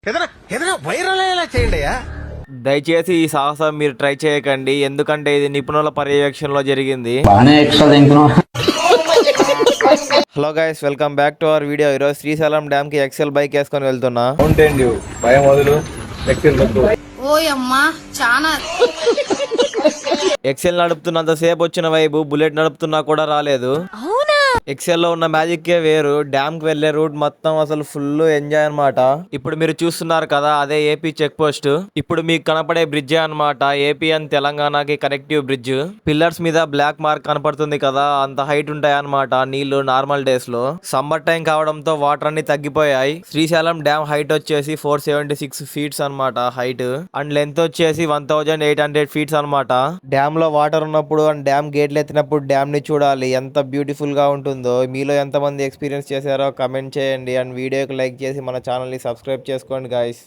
ఏదైనా ఏదైనా వైరల్ అయ్యేలా చేయండి అయ్యా. దయచేసి ఈ సాహసం మీరు ట్రై చేయకండి, ఎందుకంటే ఇది నిపుణుల పర్యవేక్షణలో జరిగింది. Hello guys, welcome back to our video. ఈరోజు శ్రీశైలం డ్యామ్ కి ఎక్సెల్ బైక్ వేసుకొని వెళ్తున్నా. మౌంటైన్ డ్యూ భయం వదులు ఓయమ్మా చానా ఎక్సెల్ నడుపుతున్నంత సేపు వచ్చిన వైబు బుల్లెట్ నడుపుతున్నా కూడా రాలేదు. ఎక్సెల్ లో ఉన్న మ్యాజిక్ వేరు. డ్యామ్ కి వెళ్లే రూట్ మొత్తం అసలు ఫుల్ ఎంజాయ్ అన్నమాట. ఇప్పుడు మీరు చూస్తున్నారు కదా, అదే ఏపీ చెక్ పోస్ట్. ఇప్పుడు మీకు కనపడే బ్రిడ్జ్ అన్నమాట ఏపీ అండ్ తెలంగాణకి కనెక్టివ్ బ్రిడ్జ్. పిల్లర్స్ మీద బ్లాక్ మార్క్ కనపడుతుంది కదా, అంత హైట్ ఉంటాయి అన్నమాట నీళ్లు నార్మల్ డేస్ లో. సమ్మర్ టైం కావడంతో వాటర్ అన్ని తగ్గిపోయాయి. శ్రీశైలం డ్యామ్ హైట్ వచ్చేసి 476 ఫీట్స్ అన్నమాట హైట్, అండ్ లెంత్ వచ్చేసి 1800 ఫీట్స్ అన్నమాట. డ్యామ్ లో వాటర్ ఉన్నప్పుడు అండ్ డ్యామ్ గేట్లు ఎత్తినప్పుడు డ్యామ్ ని చూడాలి, ఎంత బ్యూటిఫుల్ గా ఉంటుందో. మీలో ఎంతమంది ఎక్స్పీరియన్స్ చేశారో కమెంట్ చేయండి, అండ్ వీడియోకి లైక్ చేసి మన ఛానల్ ని సబ్స్క్రైబ్ చేసుకోండి గాయ్స్.